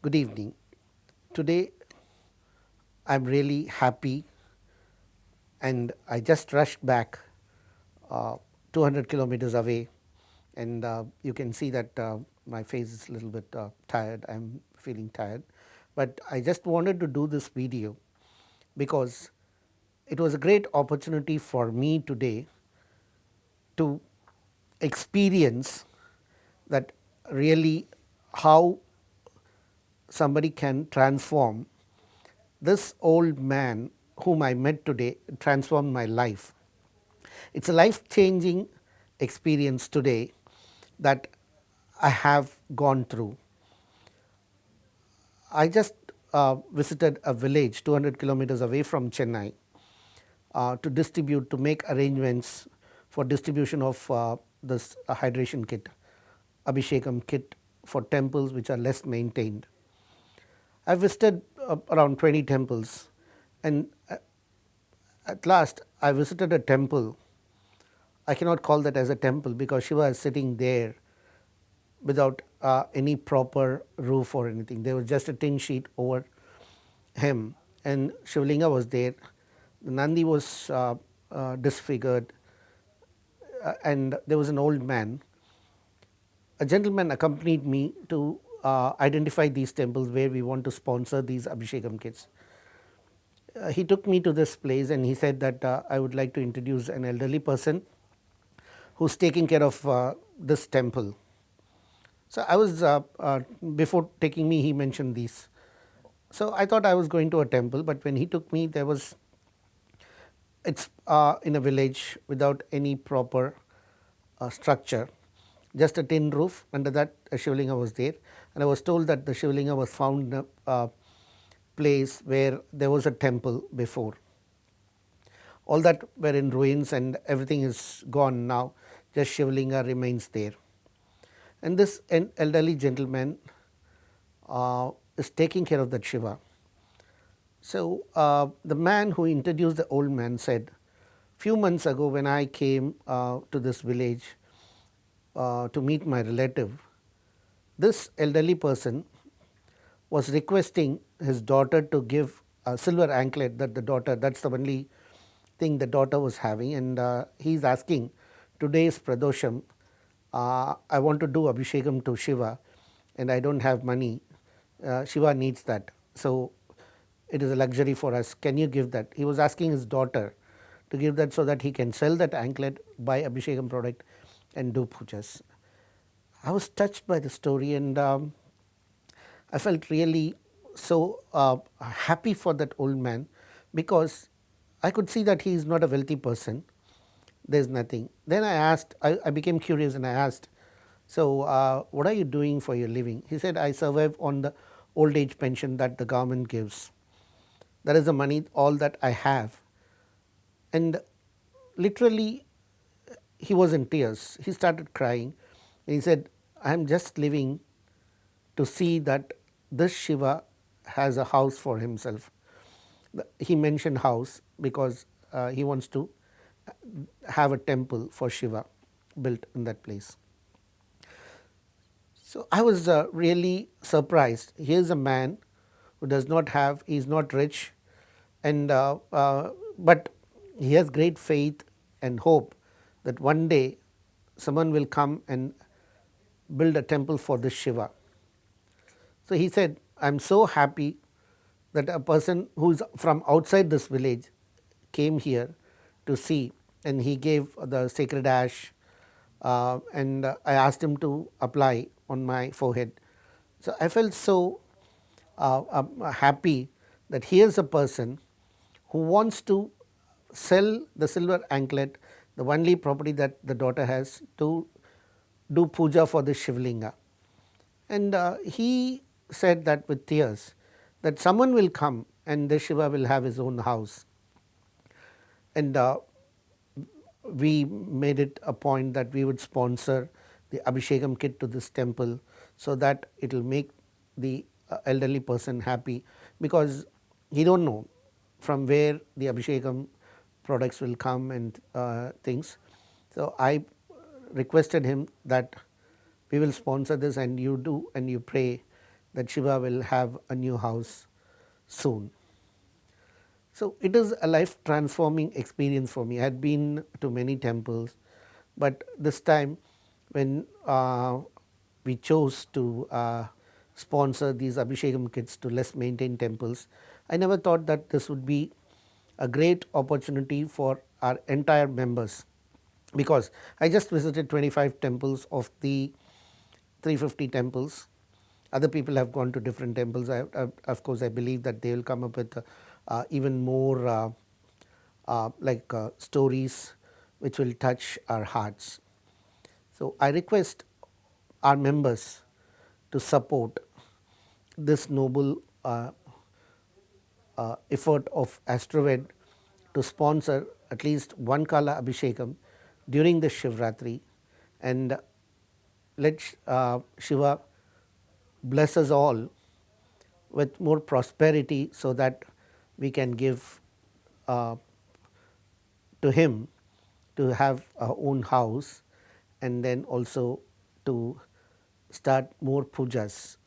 Good evening. Today I'm really happy and I just rushed back 200 kilometers away, and you can see that my face is a little bit tired. I'm feeling tired, but I just wanted to do this video because it was a great opportunity for me today to experience that really how somebody can transform. This old man whom I met today transformed my life. It's a life changing experience today that I have gone through. I just visited a village 200 kilometers away from Chennai to make arrangements for distribution of this hydration kit, Abhishekam kit for temples which are less maintained. I visited around 20 temples, and at last I visited a temple. I cannot call that as a temple because Shiva is sitting there without any proper roof or anything. There was just a tin sheet over him, and Shivlinga was there. The Nandi was disfigured, and there was an old man. A gentleman accompanied me to identify these temples where we want to sponsor these Abhishekam kits. He took me to this place and he said that I would like to introduce an elderly person who's taking care of this temple. So I was before taking me, he mentioned these. So I thought I was going to a temple, but when he took me, it's in a village without any proper structure, just a tin roof. Under that, a Shivlinga was there, and I was told that the Shivlinga was found in a place where there was a temple before. All that were in ruins and everything is gone now. Just Shivlinga remains there. And this elderly gentleman is taking care of that Shiva. So the man who introduced the old man said, few months ago when I came to this village to meet my relative, this elderly person was requesting his daughter to give a silver anklet that that's the only thing the daughter was having, and he's asking, today's Pradosham, I want to do Abhishekam to Shiva and I don't have money. Shiva needs that. So it is a luxury for us. Can you give that? He was asking his daughter to give that so that he can sell that anklet, buy Abhishekam product and do pujas. I was touched by the story, and I felt really so happy for that old man because I could see that he is not a wealthy person. There's nothing. Then I became curious and I asked, so what are you doing for your living? He said, I survive on the old age pension that the government gives. That is the money, all that I have. And literally, he was in tears. He started crying. And he said, I'm just living to see that this Shiva has a house for himself. He mentioned house because he wants to have a temple for Shiva built in that place. So I was really surprised. Here's a man who does not have, he's not rich, and but he has great faith and hope that one day someone will come and build a temple for this Shiva. So he said, I'm so happy that a person who is from outside this village came here to see, and he gave the sacred ash, and I asked him to apply on my forehead. So I felt so happy that here's a person who wants to sell the silver anklet, the only property that the daughter has, to do puja for the Shivlinga. And he said that with tears, that someone will come and the Shiva will have his own house. And we made it a point that we would sponsor the Abhishekam kit to this temple so that it will make the elderly person happy, because he don't know from where the Abhishekam products will come and things. So I requested him that we will sponsor this and you do and you pray that Shiva will have a new house soon. So it is a life transforming experience for me. I had been to many temples, but this time when we chose to sponsor these Abhishekam kits to less maintained temples, I never thought that this would be a great opportunity for our entire members, because I just visited 25 temples of the 350 temples. Other people have gone to different temples. Of course, I believe that they will come up with even more stories which will touch our hearts. So, I request our members to support this noble effort of Astroved to sponsor at least one Kala Abhishekam during the Shivaratri, and let Shiva bless us all with more prosperity so that we can give uh, to him to have our own house, and then also to start more pujas